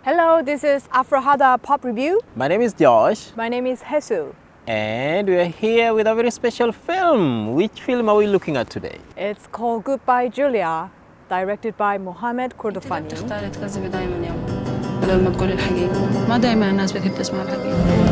Hello, this is Afrohada Pop Review. My name is Josh. My name is Jesus. And we are here with a very special film. Which film are we looking at today? It's called Goodbye Julia, directed by Mohamed Kordofani. تختاري تكذبي دايما يا بدل ما تقولي الحقيقة. ما دايما الناس بتحب تسمع الحقيقة.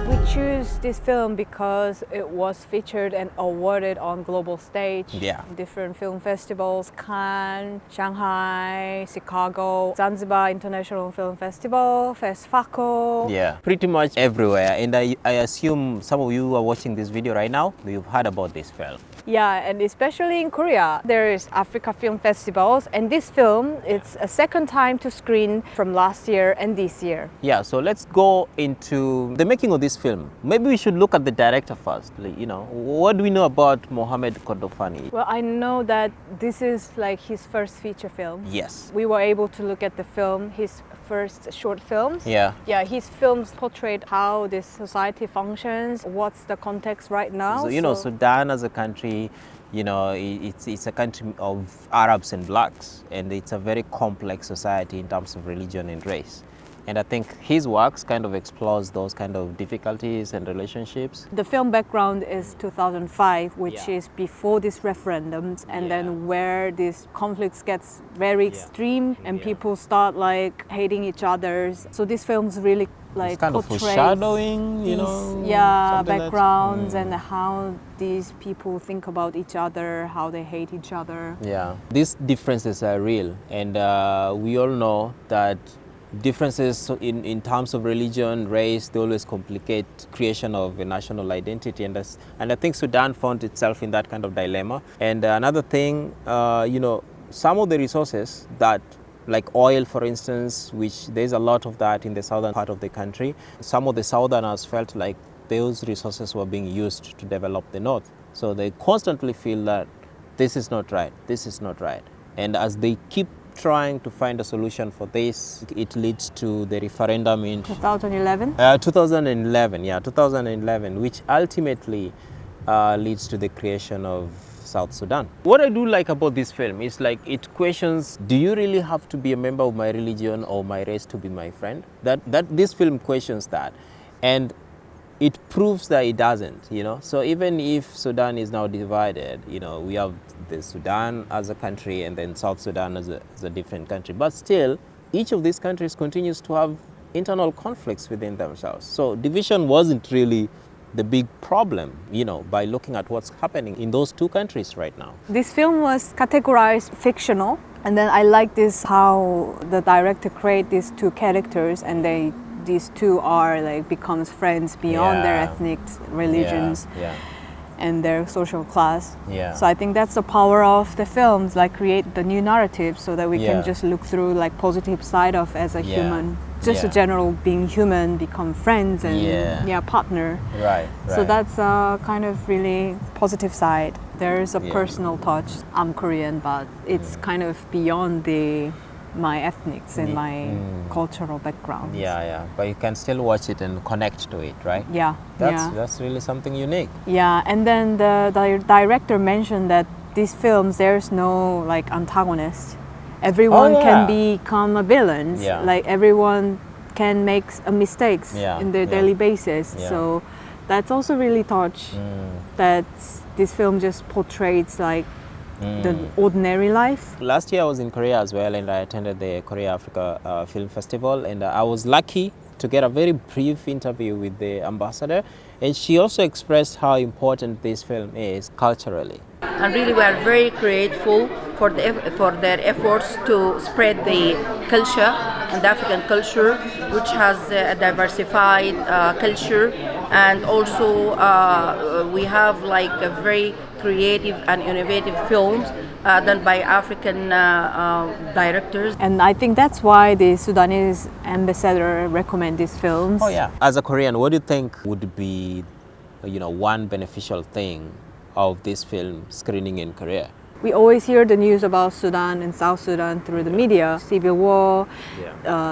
We choose this film because it was featured and awarded on global stage. Yeah. Different film festivals, Cannes, Shanghai, Chicago, Zanzibar International Film Festival, FESFACO. Yeah, pretty much everywhere. And I assume some of you are watching this video right now. You've heard about this film. Yeah, and especially in Korea, there is Africa Film Festivals, and this film, it's a second time to screen from last year and this year. Yeah, so let's go into the making of this film. Maybe we should look at the director first. You know, what do we know about Mohamed Kordofani? Well, I know that this is like his first feature film. Yes. We were able to look at the film, his first short films. Yeah. Yeah, his films portrayed how this society functions, what's the context right now. So, you know, Sudan as a country, you know, it's a country of Arabs and blacks, and it's a very complex society in terms of religion and race. And I think his works kind of explores those kind of difficulties and relationships. The film background is 2005, which is before these referendums, and then where these conflicts gets very extreme and people start like hating each other. So this film's really like it's kind of portrays foreshadowing, you these, know, backgrounds and how these people think about each other, how they hate each other. Yeah, these differences are real, and we all know that differences in terms of religion, race, they always complicate creation of a national identity, and I think Sudan found itself in that kind of dilemma. And another thing, you know, some of the resources that, like oil, for instance, which there's a lot of that in the southern part of the country, some of the southerners felt like those resources were being used to develop the north. So they constantly feel that this is not right, this is not right. And as they keep trying to find a solution for this, it leads to the referendum in 2011? 2011, which ultimately leads to the creation of South Sudan. What I do like about this film is like it questions, do you really have to be a member of my religion or my race to be my friend? That this film questions that, and it proves that it doesn't, you know. So even if Sudan is now divided, you know, we have the Sudan as a country and then South Sudan as a different country, but still each of these countries continues to have internal conflicts within themselves. So division wasn't really the big problem, you know, by looking at what's happening in those two countries right now. This film was categorized fictional, and then I like this how the director create these two characters, and these two are like becomes friends beyond their ethnic religions and their social class. So I think that's the power of the films, like create the new narrative so that we can just look through like positive side of as a human. Just a general being human, become friends and partner. Right. So that's a kind of really positive side. There is a personal touch. I'm Korean, but it's kind of beyond my ethnics and my cultural background. But you can still watch it and connect to it, right? That's really something unique. And then the director mentioned that these films, there's no like antagonist. Everyone can become a villain. Like everyone can make mistakes in their daily basis. So that's also really touched that this film just portrays like the ordinary life. Last year I was in Korea as well, and I attended the Korea Africa Film Festival, and I was lucky to get a very brief interview with the ambassador, and she also expressed how important this film is culturally. And really we are very grateful for their efforts to spread the culture and the African culture, which has a diversified culture, and also we have like a very creative and innovative films done by African directors. And I think that's why the Sudanese ambassador recommend these films. As a Korean, what do you think would be, you know, one beneficial thing of this film screening in Korea? We always hear the news about Sudan and South Sudan through the media, civil war,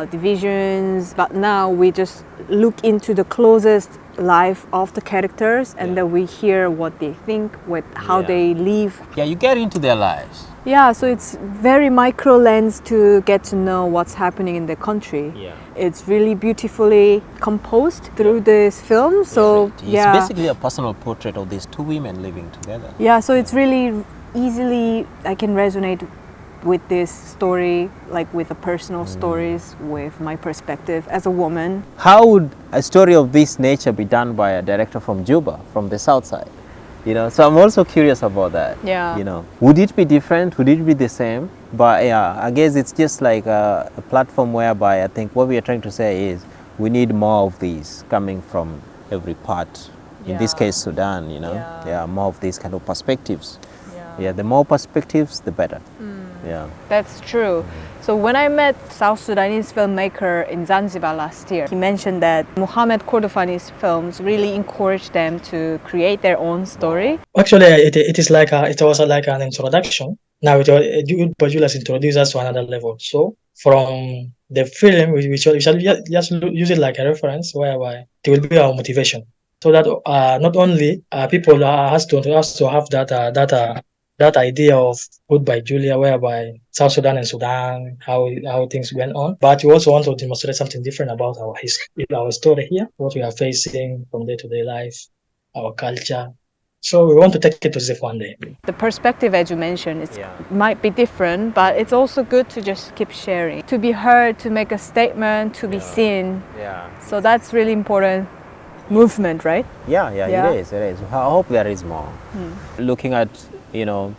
divisions, but now we just look into the closest life of the characters, and then we hear what they think, with how they live. Yeah, you get into their lives. Yeah, so it's very micro lens to get to know what's happening in the country. Yeah. It's really beautifully composed through this film. So It's basically a personal portrait of these two women living together. Yeah, so it's really easily, I can resonate with this story, like with the personal stories, with my perspective as a woman. How would a story of this nature be done by a director from Juba, from the south side? You know, so I'm also curious about that. Yeah. You know, would it be different? Would it be the same? But yeah, I guess it's just like a platform whereby I think what we are trying to say is we need more of these coming from every part. In this case, Sudan, you know, more of these kind of perspectives. Yeah, the more perspectives, the better. Yeah. That's true. So when I met South Sudanese filmmaker in Zanzibar last year, he mentioned that Mohamed Kordofani's films really encouraged them to create their own story. Actually, it is like it was like an introduction. Now Bajula's introduced us to another level. So from the film, we shall just use it like a reference, whereby it will be our motivation. So that not only people has to have that idea of Goodbye Julia, whereby South Sudan and Sudan, how things went on. But we also want to demonstrate something different about our history, our story here, what we are facing from day-to-day life, our culture. So we want to take it to ZIFF one day. The perspective, as you mentioned, might be different, but it's also good to just keep sharing, to be heard, to make a statement, to be seen. Yeah. So that's really important movement, right? Yeah, it is. I hope there is more. Looking at, you know,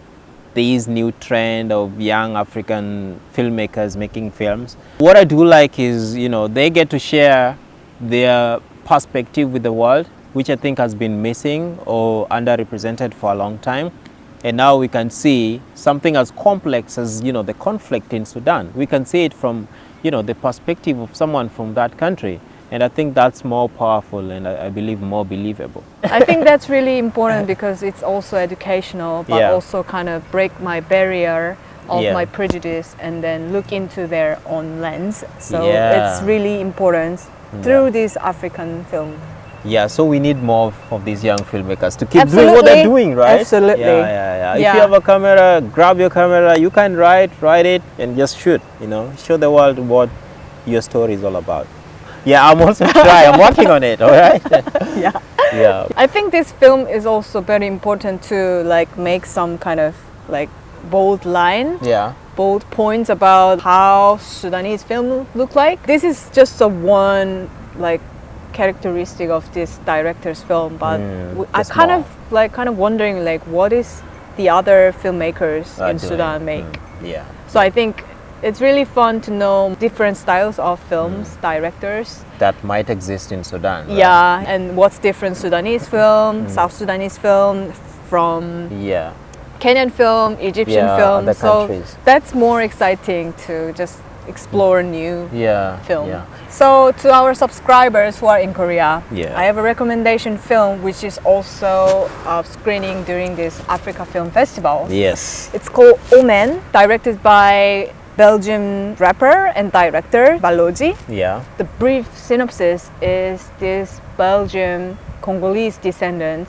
these new trend of young African filmmakers making films. What I do like is, you know, they get to share their perspective with the world, which I think has been missing or underrepresented for a long time. And now we can see something as complex as, you know, the conflict in Sudan. We can see it from, you know, the perspective of someone from that country. And I think that's more powerful and I believe more believable. I think that's really important because it's also educational, but also kind of break my barrier of my prejudice and then look into their own lens. So it's really important through this African film. Yeah, so we need more of these young filmmakers to keep doing what they're doing, right? Absolutely. Yeah. If you have a camera, grab your camera, you can write it and just shoot, you know, show the world what your story is all about. Yeah, I'm also trying. I'm working on it. All right. Yeah. I think this film is also very important to like make some kind of like bold line. Yeah. Bold points about how Sudanese film look like. This is just a one like characteristic of this director's film, but I kind of wondering like what is the other filmmakers in Sudan make. Yeah. So I think it's really fun to know different styles of films, directors. That might exist in Sudan. Right? Yeah, and what's different Sudanese film, South Sudanese film from Kenyan film, Egyptian film. Other so countries. that's more exciting to just explore new film. Yeah. So to our subscribers who are in Korea, Yeah. I have a recommendation film which is also screening during this Africa Film Festival. Yes. It's called Omen, directed by Belgian rapper and director Baloji. Yeah. The brief synopsis is this Belgian Congolese descendant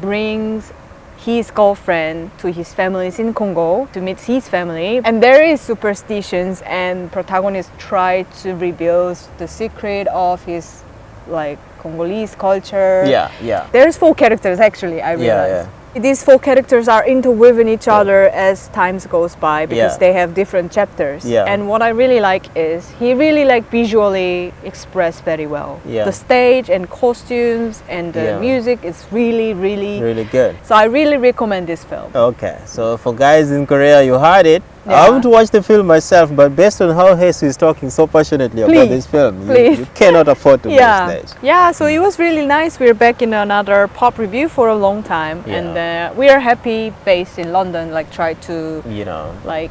brings his girlfriend to his families in Congo to meet his family, and there is superstitions and protagonist try to reveal the secret of his like Congolese culture. Yeah. There's 4 characters actually, I realized. These 4 characters are interweaving each other as times goes by because they have different chapters. And what I really like is he really like visually expressed very well. The stage and costumes and the music is really good. So I really recommend this film. Okay, so for guys in Korea, you heard it. I haven't watched the film myself, but based on how Jesus is talking so passionately about this film, you cannot afford to miss this. Yeah, so it was really nice. We're back in another pop review for a long time, and we are happy based in London, like try to, you know, like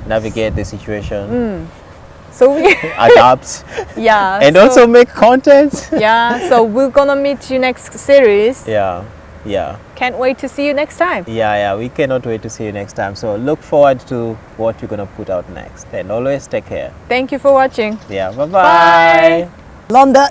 navigate the situation. So we adapt. And also make content. So we're gonna meet you next series. Can't wait to see you next time. We cannot wait to see you next time. So look forward to what you're gonna put out next, and always take care. Thank you for watching. Bye-bye. London.